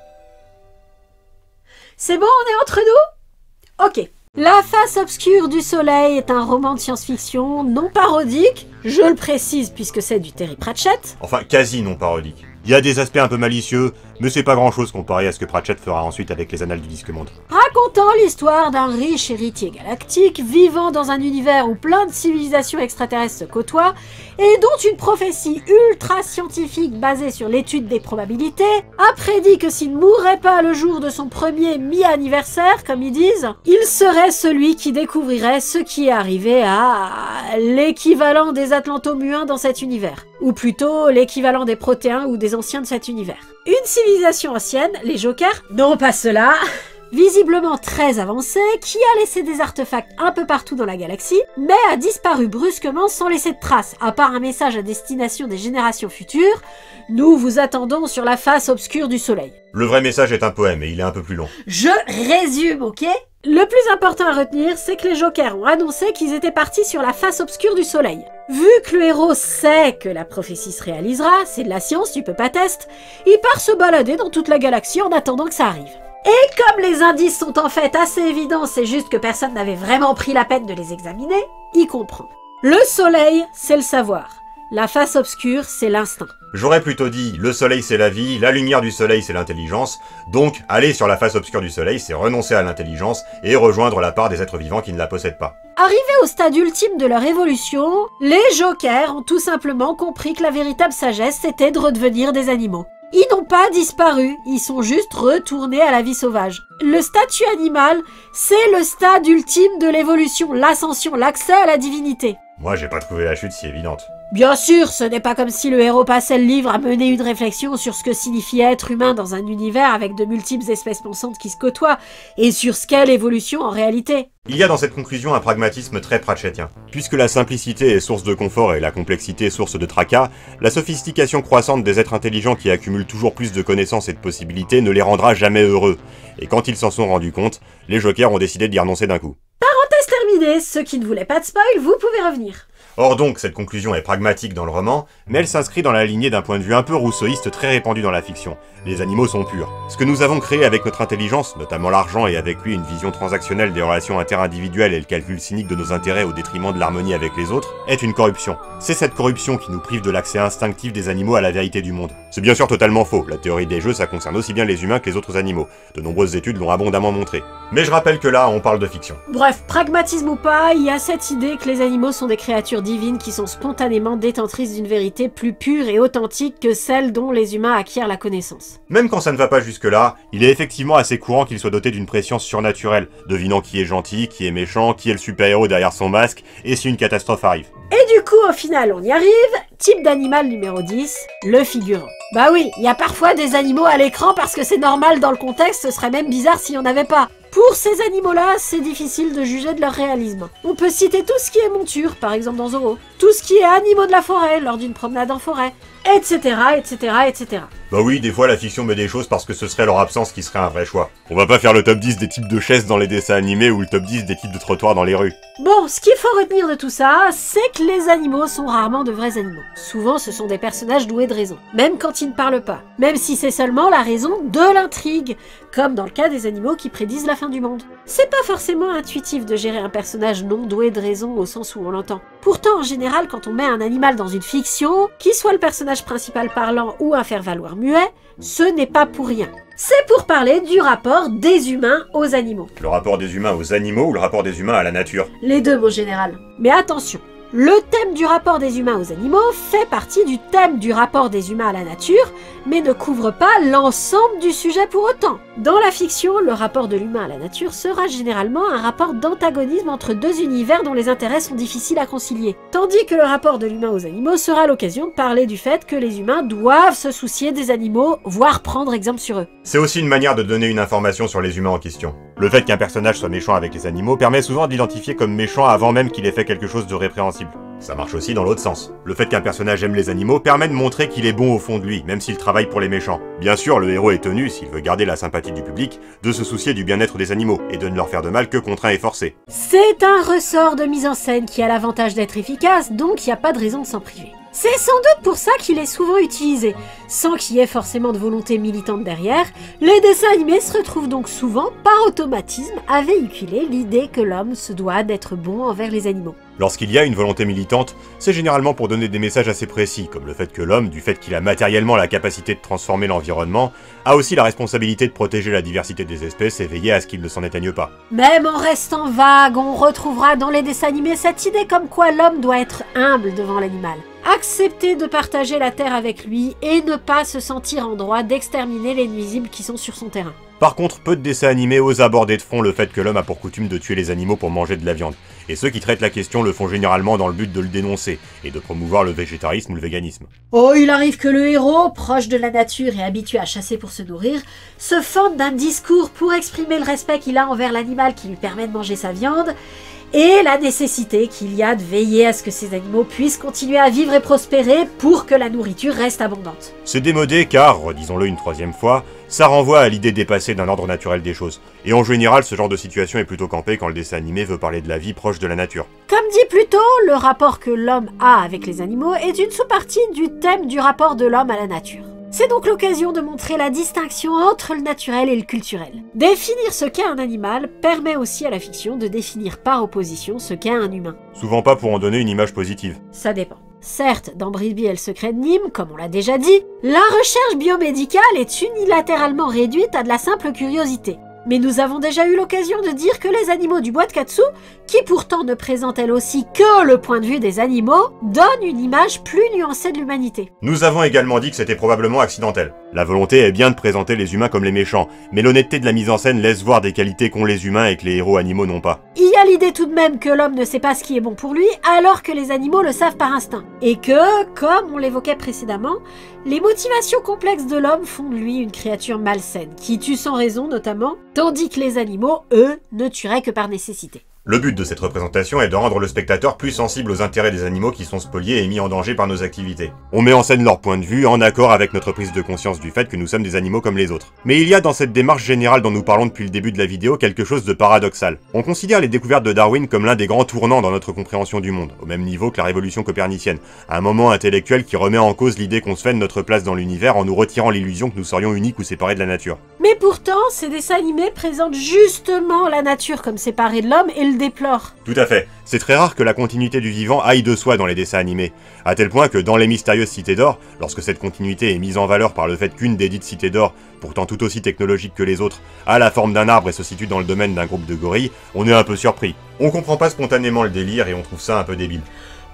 C'est bon, on est entre nous? Ok. La face obscure du soleil est un roman de science-fiction non parodique, je le précise puisque c'est du Terry Pratchett. Enfin, quasi non parodique. Il y a des aspects un peu malicieux, mais c'est pas grand chose comparé à ce que Pratchett fera ensuite avec les Annales du Disque Monde. Racontant l'histoire d'un riche héritier galactique vivant dans un univers où plein de civilisations extraterrestres se côtoient et dont une prophétie ultra scientifique basée sur l'étude des probabilités a prédit que s'il ne mourrait pas le jour de son premier mi-anniversaire, comme ils disent, il serait celui qui découvrirait ce qui est arrivé à l'équivalent des Atlantomuins dans cet univers, ou plutôt l'équivalent des Protéins ou des anciens de cet univers. Une civilisation ancienne, les Jokers, non pas ceux-là, visiblement très avancé, qui a laissé des artefacts un peu partout dans la galaxie, mais a disparu brusquement sans laisser de traces, à part un message à destination des générations futures. Nous vous attendons sur la face obscure du soleil. Le vrai message est un poème et il est un peu plus long. Je résume, ok? Le plus important à retenir, c'est que les Jokers ont annoncé qu'ils étaient partis sur la face obscure du soleil. Vu que le héros sait que la prophétie se réalisera, c'est de la science, tu peux pas tester, il part se balader dans toute la galaxie en attendant que ça arrive. Et comme les indices sont en fait assez évidents, c'est juste que personne n'avait vraiment pris la peine de les examiner, il comprend. Le soleil, c'est le savoir. La face obscure, c'est l'instinct. J'aurais plutôt dit, le soleil c'est la vie, la lumière du soleil c'est l'intelligence, donc aller sur la face obscure du soleil c'est renoncer à l'intelligence et rejoindre la part des êtres vivants qui ne la possèdent pas. Arrivés au stade ultime de leur évolution, les Jokers ont tout simplement compris que la véritable sagesse c'était de redevenir des animaux. Ils n'ont pas disparu, ils sont juste retournés à la vie sauvage. Le statut animal, c'est le stade ultime de l'évolution, l'ascension, l'accès à la divinité. Moi j'ai pas trouvé la chute si évidente. Bien sûr, ce n'est pas comme si le héros passait le livre à mener une réflexion sur ce que signifie être humain dans un univers avec de multiples espèces pensantes qui se côtoient, et sur ce qu'est l'évolution en réalité. Il y a dans cette conclusion un pragmatisme très pratchettien. Puisque la simplicité est source de confort et la complexité source de tracas, la sophistication croissante des êtres intelligents qui accumulent toujours plus de connaissances et de possibilités ne les rendra jamais heureux. Et quand ils s'en sont rendus compte, les Jokers ont décidé d'y renoncer d'un coup. Parenthèse terminée, ceux qui ne voulaient pas de spoil, vous pouvez revenir. Or donc, cette conclusion est pragmatique dans le roman, mais elle s'inscrit dans la lignée d'un point de vue un peu rousseauiste très répandu dans la fiction. Les animaux sont purs. Ce que nous avons créé avec notre intelligence, notamment l'argent et avec lui une vision transactionnelle des relations interindividuelles et le calcul cynique de nos intérêts au détriment de l'harmonie avec les autres, est une corruption. C'est cette corruption qui nous prive de l'accès instinctif des animaux à la vérité du monde. C'est bien sûr totalement faux, la théorie des jeux ça concerne aussi bien les humains que les autres animaux. De nombreuses études l'ont abondamment montré. Mais je rappelle que là, on parle de fiction. Bref, pragmatisme ou pas, il y a cette idée que les animaux sont des créatures divines qui sont spontanément détentrices d'une vérité plus pure et authentique que celle dont les humains acquièrent la connaissance. Même quand ça ne va pas jusque-là, il est effectivement assez courant qu'ils soient dotés d'une préscience surnaturelle, devinant qui est gentil, qui est méchant, qui est le super-héros derrière son masque, et si une catastrophe arrive. Et du coup, au final, on y arrive. Type d'animal numéro 10, le figurant. Bah oui, il y a parfois des animaux à l'écran parce que c'est normal dans le contexte, ce serait même bizarre s'il n'y en avait pas. Pour ces animaux-là, c'est difficile de juger de leur réalisme. On peut citer tout ce qui est monture, par exemple dans Zorro, tout ce qui est animaux de la forêt, lors d'une promenade en forêt, etc., etc., etc. Bah oui, des fois la fiction met des choses parce que ce serait leur absence qui serait un vrai choix. On va pas faire le top 10 des types de chaises dans les dessins animés ou le top 10 des types de trottoirs dans les rues. Bon, ce qu'il faut retenir de tout ça, c'est que les animaux sont rarement de vrais animaux. Souvent, ce sont des personnages doués de raison, même quand ils ne parlent pas. Même si c'est seulement la raison de l'intrigue, comme dans le cas des animaux qui prédisent la fin du monde. C'est pas forcément intuitif de gérer un personnage non doué de raison au sens où on l'entend. Pourtant, en général, quand on met un animal dans une fiction, qu'il soit le personnage principal parlant ou un faire-valoir muet, ce n'est pas pour rien. C'est pour parler du rapport des humains aux animaux. Le rapport des humains aux animaux ou le rapport des humains à la nature? Les deux, mon général. Mais attention, le thème du rapport des humains aux animaux fait partie du thème du rapport des humains à la nature, mais ne couvre pas l'ensemble du sujet pour autant. Dans la fiction, le rapport de l'humain à la nature sera généralement un rapport d'antagonisme entre deux univers dont les intérêts sont difficiles à concilier. Tandis que le rapport de l'humain aux animaux sera l'occasion de parler du fait que les humains doivent se soucier des animaux, voire prendre exemple sur eux. C'est aussi une manière de donner une information sur les humains en question. Le fait qu'un personnage soit méchant avec les animaux permet souvent de l'identifier comme méchant avant même qu'il ait fait quelque chose de répréhensible. Ça marche aussi dans l'autre sens. Le fait qu'un personnage aime les animaux permet de montrer qu'il est bon au fond de lui, même s'il travaille pour les méchants. Bien sûr, le héros est tenu, s'il veut garder la sympathie du public, de se soucier du bien-être des animaux, et de ne leur faire de mal que contraint et forcé. C'est un ressort de mise en scène qui a l'avantage d'être efficace, donc il n'y a pas de raison de s'en priver. C'est sans doute pour ça qu'il est souvent utilisé. Sans qu'il y ait forcément de volonté militante derrière, les dessins animés se retrouvent donc souvent, par automatisme, à véhiculer l'idée que l'homme se doit d'être bon envers les animaux. Lorsqu'il y a une volonté militante, c'est généralement pour donner des messages assez précis, comme le fait que l'homme, du fait qu'il a matériellement la capacité de transformer l'environnement, a aussi la responsabilité de protéger la diversité des espèces et veiller à ce qu'il ne s'en éteigne pas. Même en restant vague, on retrouvera dans les dessins animés cette idée comme quoi l'homme doit être humble devant l'animal. accepter de partager la terre avec lui et ne pas se sentir en droit d'exterminer les nuisibles qui sont sur son terrain. Par contre, peu de dessins animés osent aborder de front le fait que l'homme a pour coutume de tuer les animaux pour manger de la viande, et ceux qui traitent la question le font généralement dans le but de le dénoncer, et de promouvoir le végétarisme ou le véganisme. Oh, il arrive que le héros, proche de la nature et habitué à chasser pour se nourrir, se fende d'un discours pour exprimer le respect qu'il a envers l'animal qui lui permet de manger sa viande, et la nécessité qu'il y a de veiller à ce que ces animaux puissent continuer à vivre et prospérer pour que la nourriture reste abondante. C'est démodé car, redisons-le une troisième fois, ça renvoie à l'idée dépassée d'un ordre naturel des choses. Et en général, ce genre de situation est plutôt campé quand le dessin animé veut parler de la vie proche de la nature. Comme dit plus tôt, le rapport que l'homme a avec les animaux est une sous-partie du thème du rapport de l'homme à la nature. C'est donc l'occasion de montrer la distinction entre le naturel et le culturel. Définir ce qu'est un animal permet aussi à la fiction de définir par opposition ce qu'est un humain. Souvent pas pour en donner une image positive. Ça dépend. Certes, dans Brisby et le secret de Nîmes, comme on l'a déjà dit, la recherche biomédicale est unilatéralement réduite à de la simple curiosité. Mais nous avons déjà eu l'occasion de dire que les animaux du bois de Katsu, qui pourtant ne présentent elles aussi que le point de vue des animaux, donnent une image plus nuancée de l'humanité. Nous avons également dit que c'était probablement accidentel. La volonté est bien de présenter les humains comme les méchants, mais l'honnêteté de la mise en scène laisse voir des qualités qu'ont les humains et que les héros animaux n'ont pas. Il y a l'idée tout de même que l'homme ne sait pas ce qui est bon pour lui, alors que les animaux le savent par instinct. Et que, comme on l'évoquait précédemment, les motivations complexes de l'homme font de lui une créature malsaine, qui tue sans raison notamment, tandis que les animaux, eux, ne tueraient que par nécessité. Le but de cette représentation est de rendre le spectateur plus sensible aux intérêts des animaux qui sont spoliés et mis en danger par nos activités. On met en scène leur point de vue en accord avec notre prise de conscience du fait que nous sommes des animaux comme les autres. Mais il y a dans cette démarche générale dont nous parlons depuis le début de la vidéo quelque chose de paradoxal. On considère les découvertes de Darwin comme l'un des grands tournants dans notre compréhension du monde, au même niveau que la révolution copernicienne, un moment intellectuel qui remet en cause l'idée qu'on se fait de notre place dans l'univers en nous retirant l'illusion que nous serions uniques ou séparés de la nature. Mais pourtant, ces dessins animés présentent justement la nature comme séparée de l'homme et le déplorent. Tout à fait. C'est très rare que la continuité du vivant aille de soi dans les dessins animés, à tel point que dans Les Mystérieuses Cités d'Or, lorsque cette continuité est mise en valeur par le fait qu'une des dites cités d'or, pourtant tout aussi technologique que les autres, a la forme d'un arbre et se situe dans le domaine d'un groupe de gorilles, on est un peu surpris. On comprend pas spontanément le délire et on trouve ça un peu débile.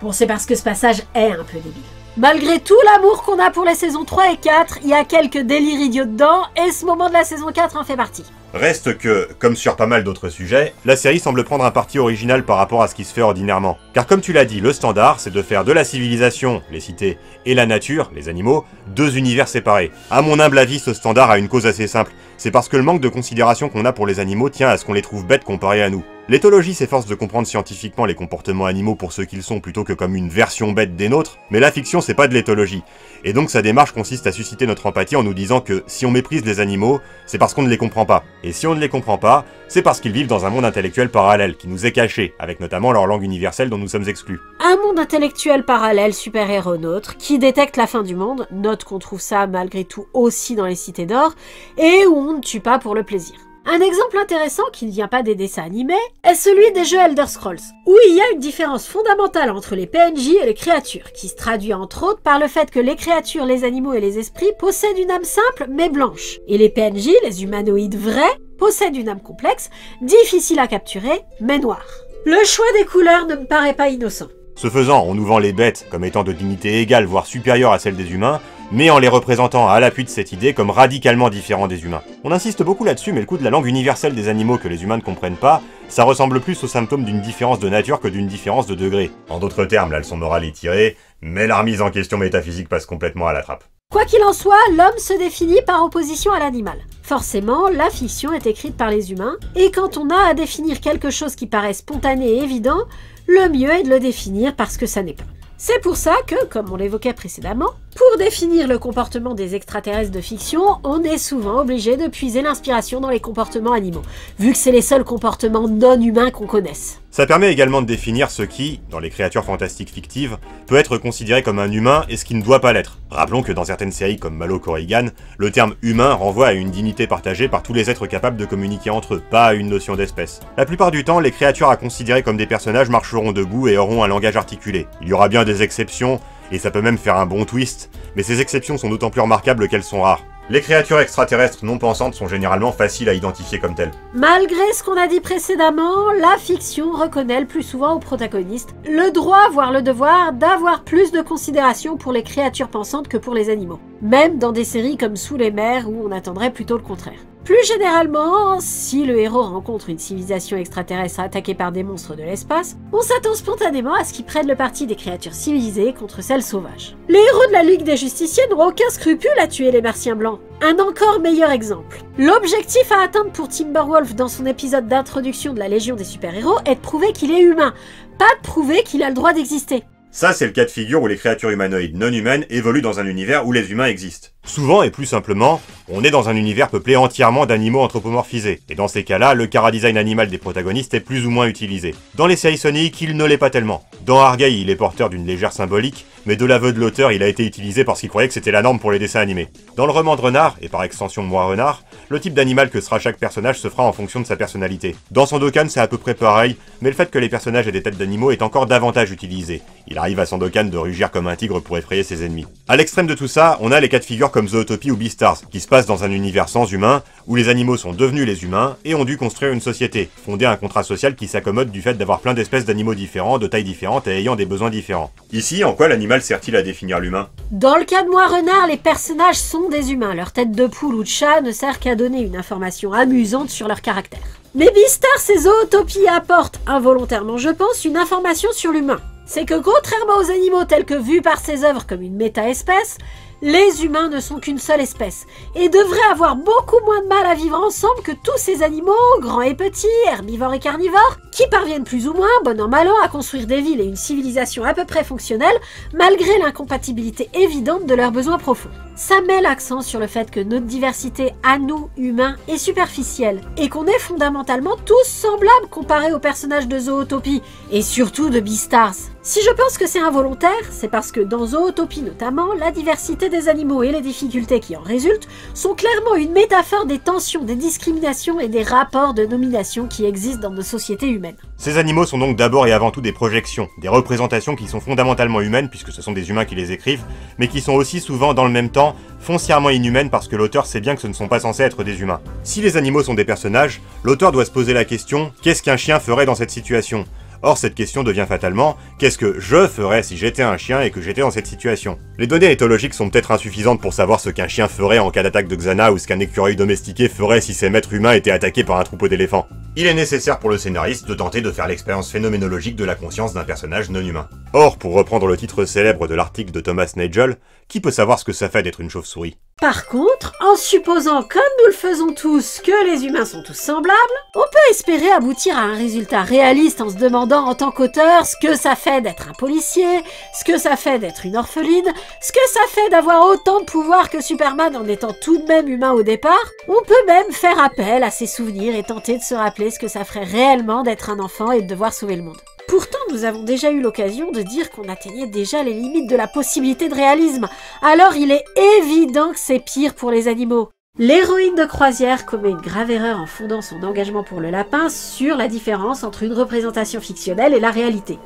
Bon, c'est parce que ce passage est un peu débile. Malgré tout l'amour qu'on a pour les saisons 3 et 4, il y a quelques délires idiots dedans, et ce moment de la saison 4 en fait partie. Reste que, comme sur pas mal d'autres sujets, la série semble prendre un parti original par rapport à ce qui se fait ordinairement. Car comme tu l'as dit, le standard, c'est de faire de la civilisation, les cités, et la nature, les animaux, deux univers séparés. À mon humble avis, ce standard a une cause assez simple. C'est parce que le manque de considération qu'on a pour les animaux tient à ce qu'on les trouve bêtes comparés à nous. L'éthologie s'efforce de comprendre scientifiquement les comportements animaux pour ce qu'ils sont plutôt que comme une version bête des nôtres, mais la fiction c'est pas de l'éthologie. Et donc sa démarche consiste à susciter notre empathie en nous disant que si on méprise les animaux, c'est parce qu'on ne les comprend pas. Et si on ne les comprend pas, c'est parce qu'ils vivent dans un monde intellectuel parallèle, qui nous est caché, avec notamment leur langue universelle dont nous sommes exclus. Un monde intellectuel parallèle supérieur au nôtre, qui détecte la fin du monde, note qu'on trouve ça malgré tout aussi dans les cités d'or, et où on ne tue pas pour le plaisir. Un exemple intéressant qui ne vient pas des dessins animés est celui des jeux Elder Scrolls, où il y a une différence fondamentale entre les PNJ et les créatures, qui se traduit entre autres par le fait que les créatures, les animaux et les esprits possèdent une âme simple mais blanche, et les PNJ, les humanoïdes vrais, possèdent une âme complexe, difficile à capturer, mais noire. Le choix des couleurs ne me paraît pas innocent. Ce faisant, on nous vend les bêtes comme étant de dignité égale voire supérieure à celle des humains, mais en les représentant à l'appui de cette idée comme radicalement différents des humains. On insiste beaucoup là-dessus, mais le coup de la langue universelle des animaux que les humains ne comprennent pas, ça ressemble plus au symptôme d'une différence de nature que d'une différence de degré. En d'autres termes, la leçon morale est tirée, mais la remise en question métaphysique passe complètement à la trappe. Quoi qu'il en soit, l'homme se définit par opposition à l'animal. Forcément, la fiction est écrite par les humains, et quand on a à définir quelque chose qui paraît spontané et évident, le mieux est de le définir parce que ça n'est pas. C'est pour ça que, comme on l'évoquait précédemment, pour définir le comportement des extraterrestres de fiction, on est souvent obligé de puiser l'inspiration dans les comportements animaux, vu que c'est les seuls comportements non humains qu'on connaisse. Ça permet également de définir ce qui, dans les créatures fantastiques fictives, peut être considéré comme un humain et ce qui ne doit pas l'être. Rappelons que dans certaines séries comme Malo Corrigan, le terme humain renvoie à une dignité partagée par tous les êtres capables de communiquer entre eux, pas à une notion d'espèce. La plupart du temps, les créatures à considérer comme des personnages marcheront debout et auront un langage articulé. Il y aura bien des exceptions, et ça peut même faire un bon twist, mais ces exceptions sont d'autant plus remarquables qu'elles sont rares. Les créatures extraterrestres non pensantes sont généralement faciles à identifier comme telles. Malgré ce qu'on a dit précédemment, la fiction reconnaît le plus souvent aux protagonistes le droit, voire le devoir, d'avoir plus de considération pour les créatures pensantes que pour les animaux. Même dans des séries comme Sous les mers où on attendrait plutôt le contraire. Plus généralement, si le héros rencontre une civilisation extraterrestre attaquée par des monstres de l'espace, on s'attend spontanément à ce qu'ils prennent le parti des créatures civilisées contre celles sauvages. Les héros de la Ligue des Justiciers n'ont aucun scrupule à tuer les Martiens blancs. Un encore meilleur exemple. L'objectif à atteindre pour Timberwolf dans son épisode d'introduction de la Légion des super-héros est de prouver qu'il est humain, pas de prouver qu'il a le droit d'exister. Ça, c'est le cas de figure où les créatures humanoïdes non humaines évoluent dans un univers où les humains existent. Souvent, et plus simplement, on est dans un univers peuplé entièrement d'animaux anthropomorphisés, et dans ces cas-là, le chara-design animal des protagonistes est plus ou moins utilisé. Dans les séries Sonic, il ne l'est pas tellement. Dans Argyle, il est porteur d'une légère symbolique, mais de l'aveu de l'auteur, il a été utilisé parce qu'il croyait que c'était la norme pour les dessins animés. Dans le roman de Renard, et par extension Moi Renard, le type d'animal que sera chaque personnage se fera en fonction de sa personnalité. Dans Sandokan, c'est à peu près pareil, mais le fait que les personnages aient des têtes d'animaux est encore davantage utilisé. Il arrive à Sandokan de rugir comme un tigre pour effrayer ses ennemis. À l'extrême de tout ça, on a les cas de figure comme Zootopie ou Beastars, qui se passent dans un univers sans humains, où les animaux sont devenus les humains et ont dû construire une société, fonder un contrat social qui s'accommode du fait d'avoir plein d'espèces d'animaux différents, de tailles différentes et ayant des besoins différents. Ici, en quoi l'animal sert-il à définir l'humain? Dans le cas de Moi Renard, les personnages sont des humains. Leur tête de poule ou de chat ne sert qu'à donner une information amusante sur leur caractère. Mais Beastars et Zootopie apportent, involontairement je pense, une information sur l'humain. C'est que contrairement aux animaux tels que vus par ces œuvres comme une méta-espèce, les humains ne sont qu'une seule espèce, et devraient avoir beaucoup moins de mal à vivre ensemble que tous ces animaux, grands et petits, herbivores et carnivores, qui parviennent plus ou moins, bon an mal an, à construire des villes et une civilisation à peu près fonctionnelle, malgré l'incompatibilité évidente de leurs besoins profonds. Ça met l'accent sur le fait que notre diversité à nous, humains, est superficielle, et qu'on est fondamentalement tous semblables comparés aux personnages de Zootopie, et surtout de Beastars. Si je pense que c'est involontaire, c'est parce que dans Zootopie notamment, la diversité des animaux et les difficultés qui en résultent sont clairement une métaphore des tensions, des discriminations et des rapports de domination qui existent dans nos sociétés humaines. Ces animaux sont donc d'abord et avant tout des projections, des représentations qui sont fondamentalement humaines puisque ce sont des humains qui les écrivent, mais qui sont aussi souvent dans le même temps foncièrement inhumaines parce que l'auteur sait bien que ce ne sont pas censés être des humains. Si les animaux sont des personnages, l'auteur doit se poser la question « qu'est-ce qu'un chien ferait dans cette situation ?» Or, cette question devient fatalement « qu'est-ce que je ferais si j'étais un chien et que j'étais dans cette situation ?» Les données éthologiques sont peut-être insuffisantes pour savoir ce qu'un chien ferait en cas d'attaque de Xana ou ce qu'un écureuil domestiqué ferait si ses maîtres humains étaient attaqués par un troupeau d'éléphants. Il est nécessaire pour le scénariste de tenter de faire l'expérience phénoménologique de la conscience d'un personnage non humain. Or, pour reprendre le titre célèbre de l'article de Thomas Nagel, qui peut savoir ce que ça fait d'être une chauve-souris? Par contre, en supposant, comme nous le faisons tous, que les humains sont tous semblables, on peut espérer aboutir à un résultat réaliste en se demandant en tant qu'auteur ce que ça fait d'être un policier, ce que ça fait d'être une orpheline, ce que ça fait d'avoir autant de pouvoir que Superman en étant tout de même humain au départ. On peut même faire appel à ses souvenirs et tenter de se rappeler ce que ça ferait réellement d'être un enfant et de devoir sauver le monde. Pourtant, nous avons déjà eu l'occasion de dire qu'on atteignait déjà les limites de la possibilité de réalisme, alors il est évident que c'est pire pour les animaux. L'héroïne de Croisière commet une grave erreur en fondant son engagement pour le lapin sur la différence entre une représentation fictionnelle et la réalité.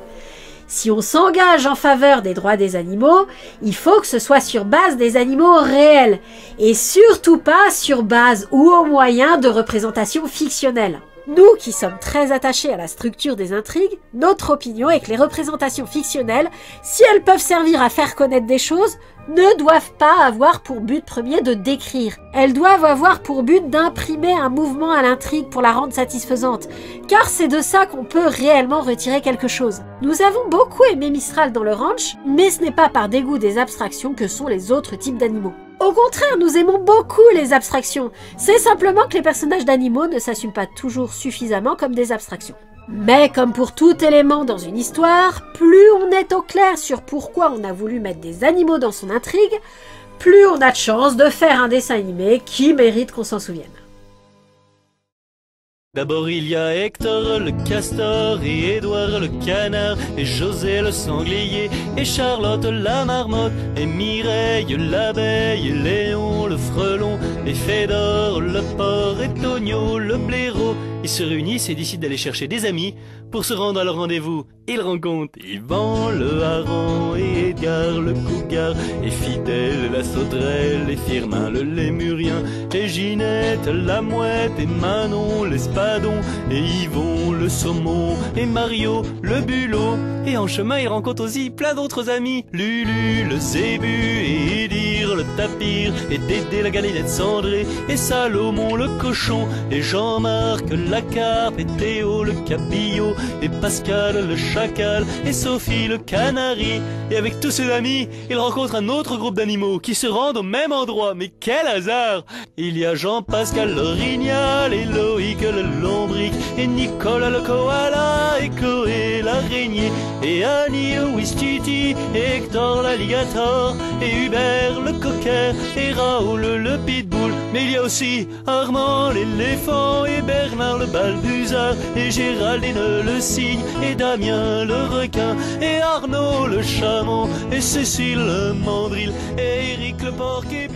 Si on s'engage en faveur des droits des animaux, il faut que ce soit sur base des animaux réels, et surtout pas sur base ou au moyen de représentations fictionnelles. Nous qui sommes très attachés à la structure des intrigues, notre opinion est que les représentations fictionnelles, si elles peuvent servir à faire connaître des choses, ne doivent pas avoir pour but premier de décrire. Elles doivent avoir pour but d'imprimer un mouvement à l'intrigue pour la rendre satisfaisante, car c'est de ça qu'on peut réellement retirer quelque chose. Nous avons beaucoup aimé Mistral dans le ranch, mais ce n'est pas par dégoût des abstractions que sont les autres types d'animaux. Au contraire, nous aimons beaucoup les abstractions. C'est simplement que les personnages d'animaux ne s'assument pas toujours suffisamment comme des abstractions. Mais comme pour tout élément dans une histoire, plus on est au clair sur pourquoi on a voulu mettre des animaux dans son intrigue, plus on a de chance de faire un dessin animé qui mérite qu'on s'en souvienne. D'abord il y a Hector le castor et Édouard le canard et José le sanglier et Charlotte la marmotte et Mireille l'abeille et Léon le frelon et Fédor le porc et Tonio le blaireau. Ils se réunissent et décident d'aller chercher des amis pour se rendre à leur rendez-vous. Ils rencontrent Yvan le hareng et Edgar le cougar et Fidèle la sauterelle et Firmin le lémurien et Ginette la mouette et Manon l'espadon et Yvon le saumon et Mario le bulot. Et en chemin ils rencontrent aussi plein d'autres amis, Lulu le zébu et Idir le tapir et Dédé la galinette cendrée et Salomon le cochon et Jean-Marc la carpe et Théo le cabillaud et Pascal le chacal et Sophie le canari. Et avec tous ses amis, il rencontre un autre groupe d'animaux qui se rendent au même endroit. Mais quel hasard! Il y a Jean-Pascal l'orignal et Loïc le lombric et Nicolas le koala et Chloé l'araignée et Annie le ouistiti et Hector l'alligator et Hubert le cocker et Raoul le pitbull. Mais il y a aussi Armand l'éléphant et Bernard le balbuzard et Géraldine le cygne et Damien le requin et Arnaud le chameau et Cécile le mandril et Éric le porc et